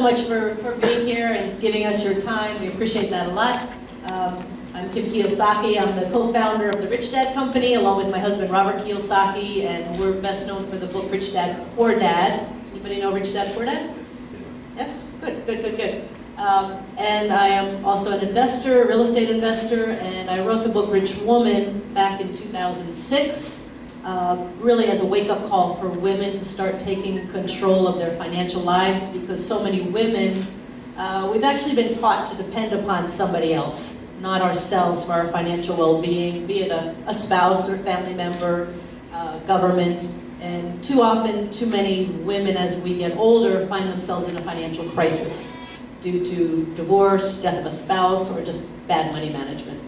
much for being here and giving us your time. We appreciate that a lot. I'm Kim Kiyosaki. I'm the co-founder of the Rich Dad Company, along with my husband Robert Kiyosaki, and we're best known for the book Rich Dad, Poor Dad. Anybody know Rich Dad, Poor Dad? Yes? Good, good, good, good. And I am also an investor, a real estate investor, and I wrote the book Rich Woman back in 2006, really as a wake-up call for women to start taking control of their financial lives, because so many women, we've actually been taught to depend upon somebody else, not ourselves, for our financial well-being, be it a spouse or family member, government. And too often, too many women as we get older find themselves in a financial crisis due to divorce, death of a spouse, or just bad money management.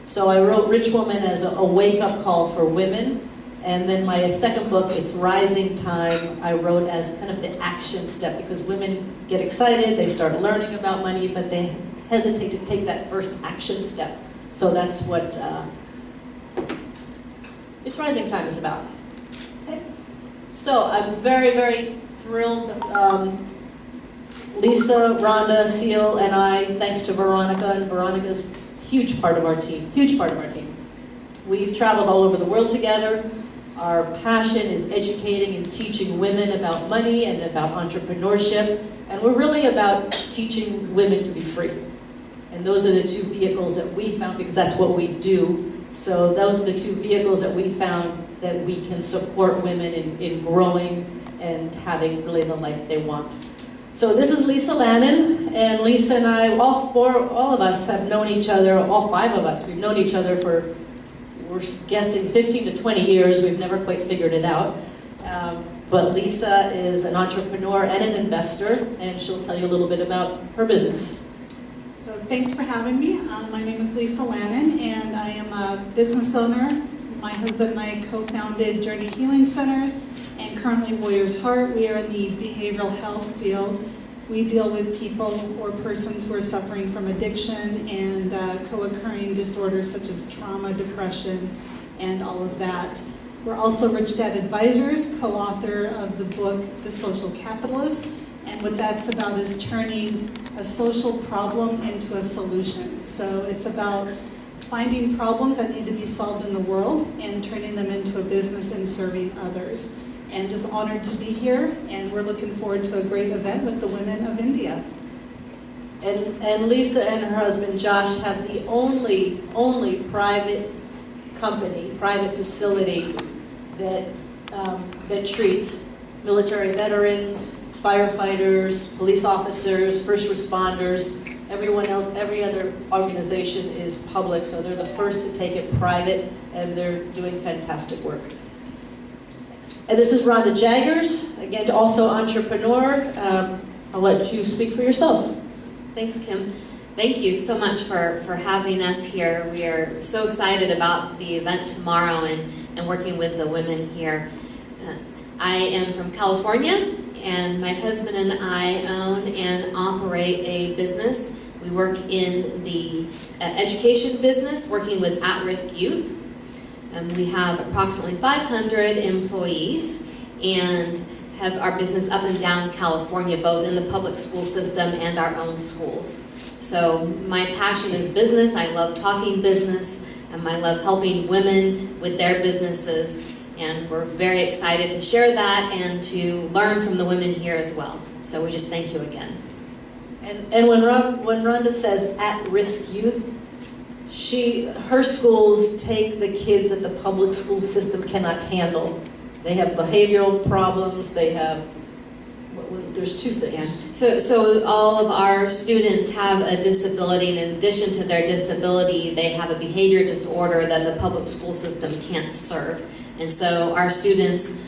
So I wrote Rich Woman as a wake-up call for women. And then my second book, It's Rising Time, I wrote as kind of the action step, because women get excited, they start learning about money, but they hesitate to take that first action step. So that's what It's Rising Time is about. Okay. So I'm very, very thrilled. Lisa, Rhonda, Seal, and I, thanks to Veronica, and Veronica's a huge part of our team, huge part of our team. We've traveled all over the world together. Our passion is educating and teaching women about money and about entrepreneurship, and we're really about teaching women to be free. And those are the two vehicles that we found, because that's what we do. So those are the two vehicles that we found that we can support women in growing and having really the life they want. So this is Lisa Lannon, and Lisa and I, all of us have known each other, all five of us, we've known each other for, we're guessing 15 to 20 years. We've never quite figured it out. But Lisa is an entrepreneur and an investor, and she'll tell you a little bit about her business. So thanks for having me. My name is Lisa Lannon, and I am a business owner. My husband and I co-founded Journey Healing Centers, and currently Warrior's Heart. We are in the behavioral health field. We deal with people or persons who are suffering from addiction and co-occurring disorders such as trauma, depression, and all of that. We're also Rich Dad Advisors, co-author of the book, The Social Capitalist, and what that's about is turning a social problem into a solution. So it's about finding problems that need to be solved in the world and turning them into a business and serving others. And just honored to be here, and we're looking forward to a great event with the women of India. And Lisa and her husband Josh have the only private company, private facility that treats military veterans, firefighters, police officers, first responders. Everyone else, every other organization is public, so they're the first to take it private, and they're doing fantastic work. And this is Rhonda Jaggers, again, also entrepreneur. I'll let you speak for yourself. Thanks, Kim. Thank you so much for having us here. We are so excited about the event tomorrow and working with the women here. I am from California, and my husband and I own and operate a business. We work in the education business, working with at-risk youth. We have approximately 500 employees and have our business up and down California, both in the public school system and our own schools. So my passion is business. I love talking business, and I love helping women with their businesses. And we're very excited to share that and to learn from the women here as well. So we just thank you again. And when Rhonda says at-risk youth, her schools take the kids that the public school system cannot handle. They have behavioral problems, they have, there's two things. Yeah. So all of our students have a disability, and in addition to their disability, they have a behavior disorder that the public school system can't serve. And so our students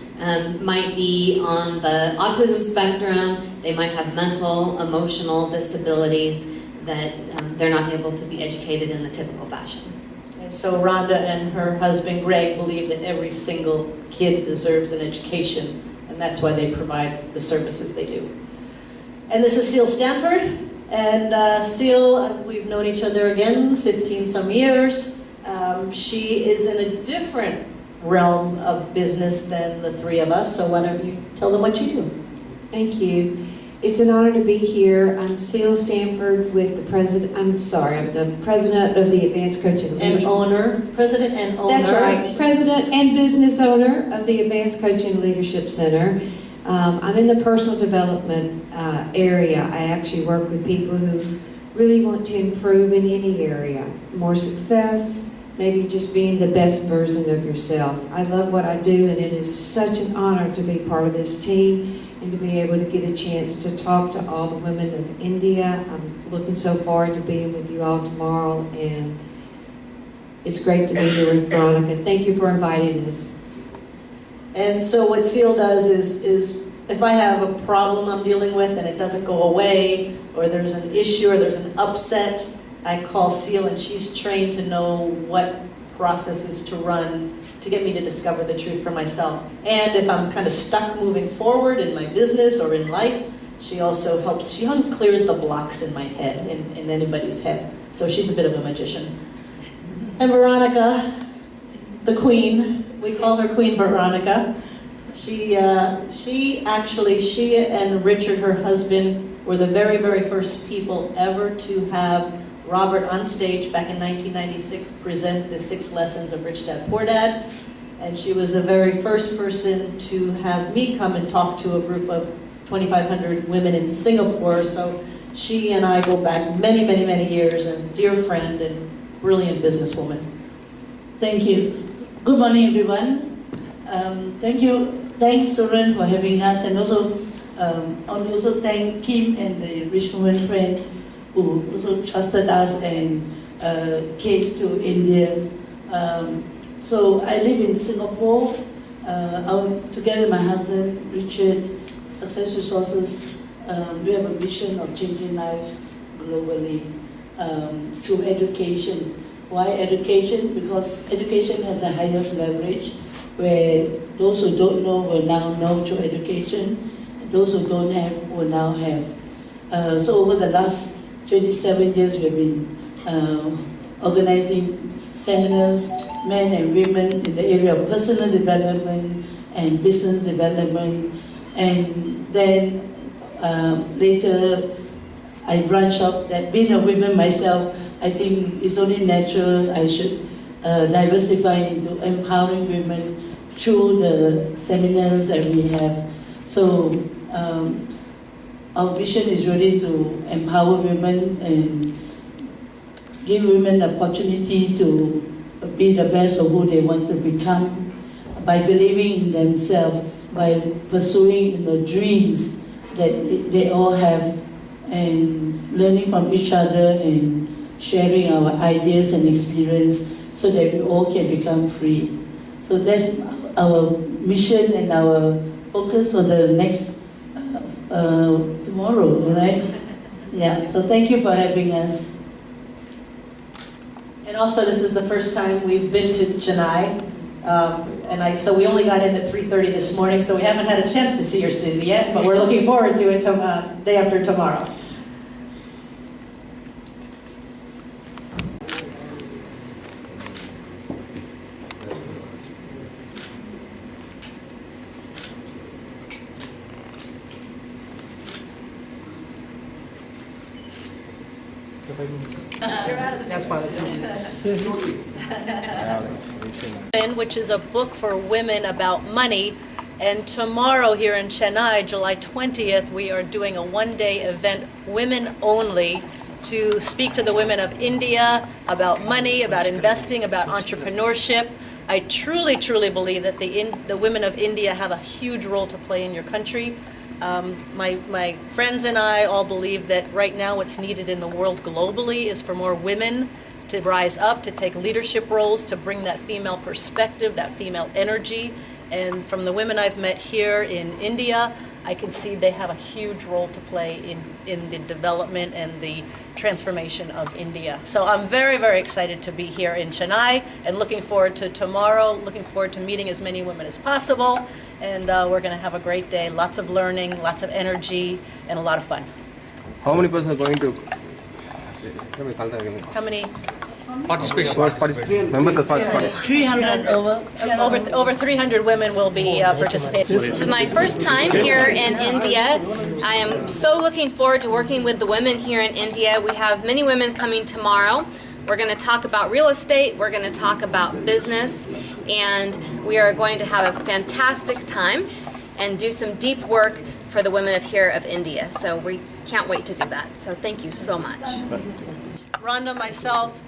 might be on the autism spectrum, they might have mental, emotional disabilities that they're not able to be educated in the typical fashion. And so Rhonda and her husband Greg believe that every single kid deserves an education, and that's why they provide the services they do. And this is Seal Stanford, and Seal, we've known each other again 15 some years. She is in a different realm of business than the three of us, so why don't you tell them what you do? Thank you. It's an honor to be here. I'm Seal Stanford with the president. I'm the president of the Advanced Coaching And owner, president and owner. That's right, president and business owner of the Advanced Coaching Leadership Center. I'm in the personal development area. I actually work with people who really want to improve in any area. More success, maybe just being the best version of yourself. I love what I do, and it is such an honor to be part of this team and to be able to get a chance to talk to all the women of India. I'm looking so forward to being with you all tomorrow, and it's great to be here with Veronica. Thank you for inviting us. And so what Seal does is if I have a problem I'm dealing with and it doesn't go away, or there's an issue, or there's an upset, I call Seal, and she's trained to know what processes to run to get me to discover the truth for myself. And if I'm kind of stuck moving forward in my business or in life, she also helps, she unclears the blocks in my head, in anybody's head. So she's a bit of a magician. And Veronica, the queen, we call her Queen Veronica. She and Richard, her husband, were the very, very first people ever to have Robert on stage back in 1996 present the 6 lessons of Rich Dad Poor Dad. And she was the very first person to have me come and talk to a group of 2,500 women in Singapore. So she and I go back many, many, many years, and dear friend and brilliant businesswoman. Thank you. Good morning, everyone. Thanks, Soren, for having us, and also thank Kim and the Rich Women Friends who also trusted us and came to India. So I live in Singapore. Together with my husband, Richard, Success Resources, we have a mission of changing lives globally through education. Why education? Because education has the highest leverage, where those who don't know will now know through education, and those who don't have will now have. So over the last 27 years, we've been organizing seminars, men and women, in the area of personal development and business development. And then later, I branched out that being a woman myself, I think it's only natural I should diversify into empowering women through the seminars that we have. So our vision is really to empower women and give women the opportunity to be the best of who they want to become by believing in themselves, by pursuing the dreams that they all have, and learning from each other and sharing our ideas and experience so that we all can become free. So that's our mission and our focus for the next tomorrow, right? Yeah, so thank you for having us. And also, this is the first time we've been to Chennai. So we only got in at 3:30 this morning, so we haven't had a chance to see your city yet, but we're looking forward to it day after tomorrow. That's fine. Which is a book for women about money. And tomorrow here in Chennai, July 20th, we are doing a one-day event, women only, to speak to the women of India about money, about investing, about entrepreneurship. I truly, truly believe that the women of India have a huge role to play in your country. My friends and I all believe that right now what's needed in the world globally is for more women to rise up, to take leadership roles, to bring that female perspective, that female energy. And from the women I've met here in India, I can see they have a huge role to play in the development and the transformation of India. So I'm very, very excited to be here in Chennai and looking forward to tomorrow, looking forward to meeting as many women as possible. And we're going to have a great day, lots of learning, lots of energy, and a lot of fun. How many persons are going to? How many? Participation. Members of participation. 300 over. Over 300 women will be participating. This is my first time here in India. I am so looking forward to working with the women here in India. We have many women coming tomorrow. We're going to talk about real estate, we're going to talk about business, and we are going to have a fantastic time and do some deep work for the women of here of India. So we can't wait to do that. So thank you so much. Rhonda, myself,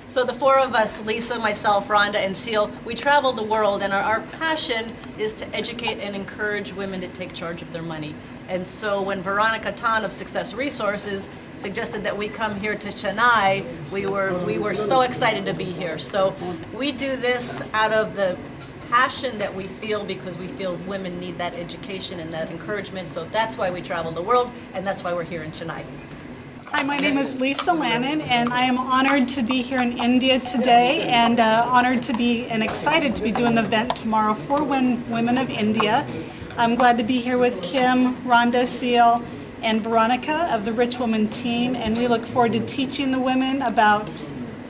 so the four of us, Lisa, myself, Rhonda, and Seal, we travel the world, and our passion is to educate and encourage women to take charge of their money. And so when Veronica Tan of Success Resources suggested that we come here to Chennai, we were so excited to be here. So we do this out of the passion that we feel, because we feel women need that education and that encouragement. So that's why we travel the world, and that's why we're here in Chennai. Hi, my name is Lisa Lannon, and I am honored to be here in India today, and honored to be and excited to be doing the event tomorrow for Women of India. I'm glad to be here with Kim, Rhonda, Seal, and Veronica of the Rich Woman team, and we look forward to teaching the women about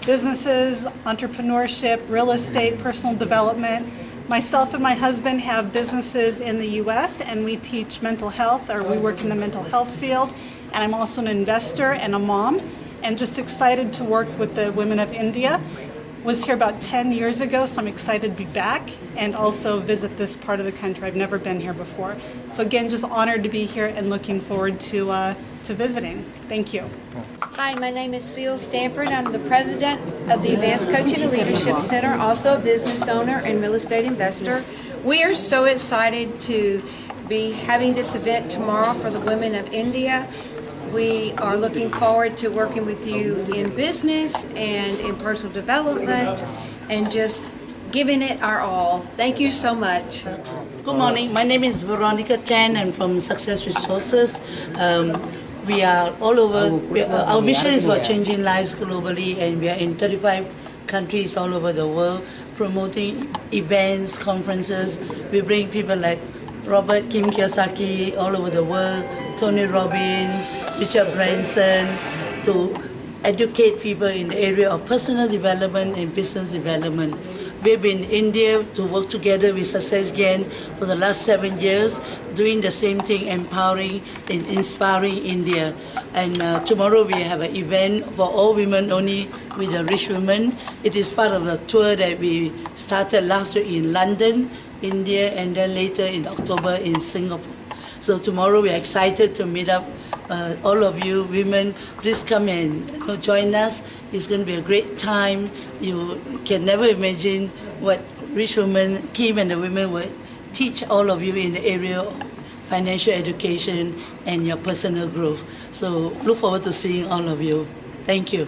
businesses, entrepreneurship, real estate, personal development. Myself and my husband have businesses in the U.S., and we teach mental health, or we work in the mental health field, and I'm also an investor and a mom, and just excited to work with the Women of India. Was here about 10 years ago, so I'm excited to be back and also visit this part of the country. I've never been here before. So again, just honored to be here and looking forward to visiting. Thank you. Hi, my name is Seal Stanford. I'm the president of the Advanced Coaching and Leadership Center, also a business owner and real estate investor. We are so excited to be having this event tomorrow for the Women of India. We are looking forward to working with you in business and in personal development and just giving it our all. Thank you so much. Good morning. My name is Veronica Tan. I'm from Success Resources. We are all over. Our mission is about changing lives globally, and we are in 35 countries all over the world, promoting events, conferences. We bring people like Robert Kim Kiyosaki all over the world, Tony Robbins, Richard Branson, to educate people in the area of personal development and business development. We've been in India to work together with Success Gyan for the last 7 years, doing the same thing, empowering and inspiring India. And tomorrow we have an event for all women only with the rich women. It is part of the tour that we started last week in London, India, and then later in October in Singapore. So tomorrow we're excited to meet up all of you women. Please come and join us. It's going to be a great time. You can never imagine what rich women, Kim and the women would teach all of you in the area of financial education and your personal growth. So look forward to seeing all of you. Thank you.